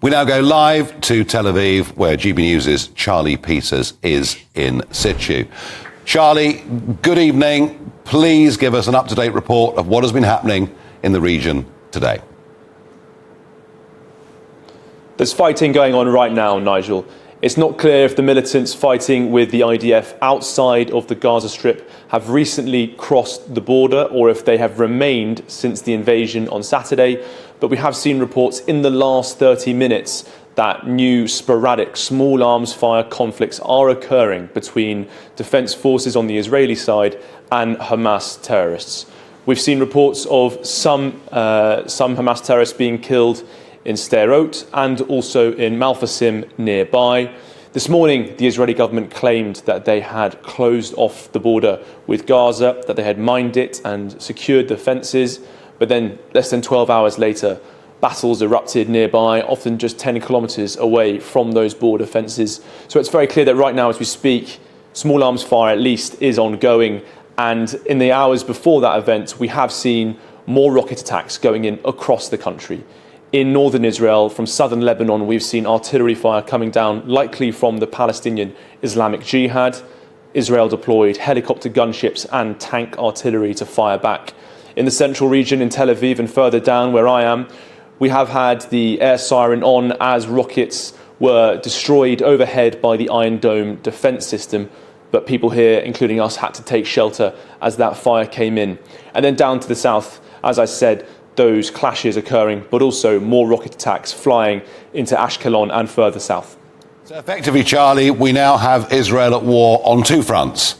We now go live to Tel Aviv, where GB News' Charlie Peters is in situ. Charlie, good evening. Please give us an up-to-date report of what has been happening in the region today. There's fighting going on right now, Nigel. It's not clear if the militants fighting with the IDF outside of the Gaza Strip have recently crossed the border or if they have remained since the invasion on Saturday. But we have seen reports in the last 30 minutes that new sporadic small arms fire conflicts are occurring between defence forces on the Israeli side and Hamas terrorists. We've seen reports of some Hamas terrorists being killed in Sderot and also in Malfasim nearby. This morning, the Israeli government claimed that they had closed off the border with Gaza, that they had mined it and secured the fences. But then, less than 12 hours later, battles erupted nearby, often just 10 kilometres away from those border fences. So it's very clear that right now, as we speak, small arms fire at least is ongoing. And in the hours before that event, we have seen more rocket attacks going in across the country. In northern Israel, from southern Lebanon, we've seen artillery fire coming down, likely from the Palestinian Islamic Jihad. Israel deployed helicopter gunships and tank artillery to fire back. In the central region, in Tel Aviv and further down where I am, we have had the air siren on as rockets were destroyed overhead by the Iron Dome defence system. But people here, including us, had to take shelter as that fire came in. And then down to the south, as I said, those clashes occurring, but also more rocket attacks flying into Ashkelon and further south. So effectively, Charlie, we now have Israel at war on two fronts.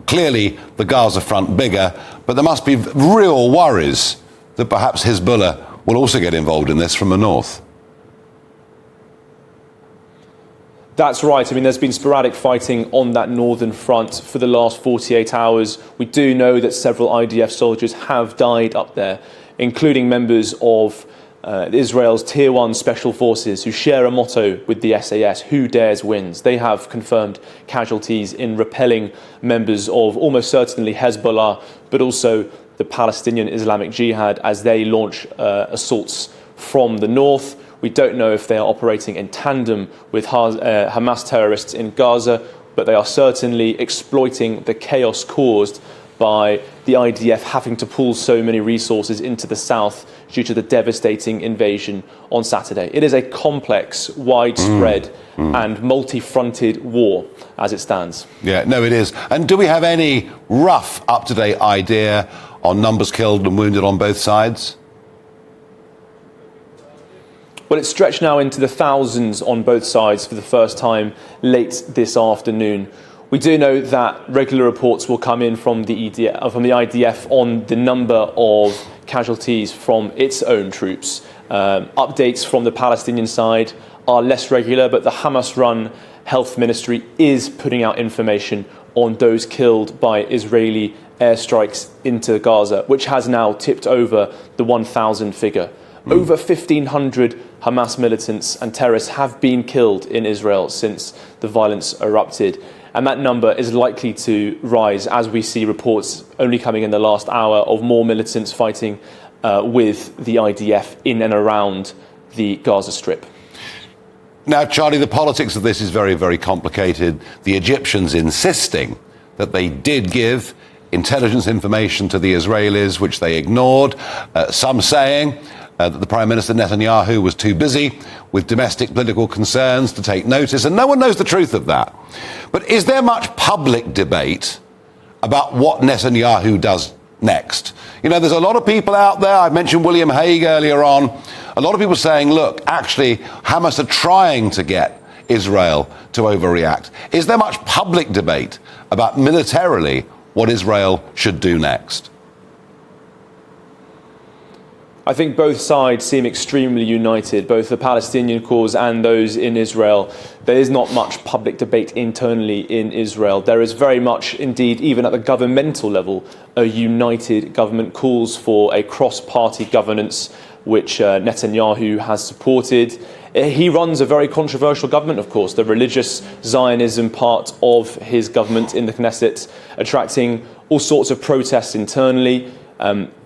Clearly, the Gaza front bigger, but there must be real worries that perhaps Hezbollah will also get involved in this from the north. That's right. I mean, there's been sporadic fighting on that northern front for the last 48 hours. We do know that several IDF soldiers have died up there, including members of Israel's Tier 1 Special Forces who share a motto with the SAS, who dares wins. They have confirmed casualties in repelling members of almost certainly Hezbollah, but also the Palestinian Islamic Jihad as they launch assaults from the north. We don't know if they are operating in tandem with Hamas terrorists in Gaza, but they are certainly exploiting the chaos caused by the IDF having to pull so many resources into the south due to the devastating invasion on Saturday. It is a complex, widespread and multi-fronted war as it stands. Yeah, no, it is. And do we have any rough, up-to-date idea on numbers killed and wounded on both sides? Well, it's stretched now into the thousands on both sides for the first time late this afternoon. We do know that regular reports will come in from the IDF on the number of casualties from its own troops. Updates from the Palestinian side are less regular, but the Hamas-run health ministry is putting out information on those killed by Israeli airstrikes into Gaza, which has now tipped over the 1,000 figure. Over 1,500 Hamas militants and terrorists have been killed in Israel since the violence erupted. And that number is likely to rise as we see reports only coming in the last hour of more militants fighting with the IDF in and around the Gaza Strip. Now, Charlie, the politics of this is very, very complicated. The Egyptians insisting that they did give intelligence information to the Israelis, which they ignored. Some saying that the Prime Minister Netanyahu was too busy with domestic political concerns to take notice, and no one knows the truth of that. But is there much public debate about what Netanyahu does next? You know, there's a lot of people out there, I mentioned William Hague earlier on, a lot of people saying, look, actually, Hamas are trying to get Israel to overreact. Is there much public debate about militarily what Israel should do next? I think both sides seem extremely united, both the Palestinian cause and those in Israel. There is not much public debate internally in Israel. There is very much, indeed, even at the governmental level, a united government calls for a cross-party governance, which Netanyahu has supported. He runs a very controversial government, of course, the religious Zionism part of his government in the Knesset, attracting all sorts of protests internally.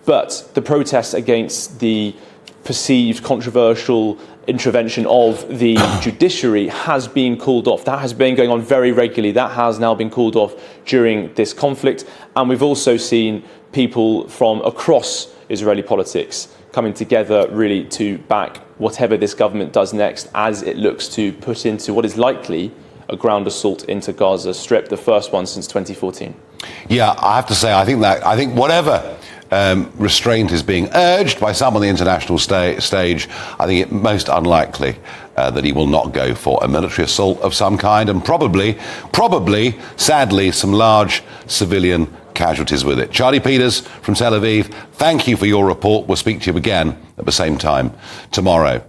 But the protests against the perceived controversial intervention of the judiciary has been called off. That has been going on very regularly. That has now been called off during this conflict. And we've also seen people from across Israeli politics coming together really to back whatever this government does next as it looks to put into what is likely a ground assault into Gaza Strip, the first one since 2014. Yeah, I have to say, I think whatever restraint is being urged by some on the international stage, I think it most unlikely that he will not go for a military assault of some kind, and probably, sadly, some large civilian casualties with it. Charlie Peters from Tel Aviv, thank you for your report. We'll speak to you again at the same time tomorrow.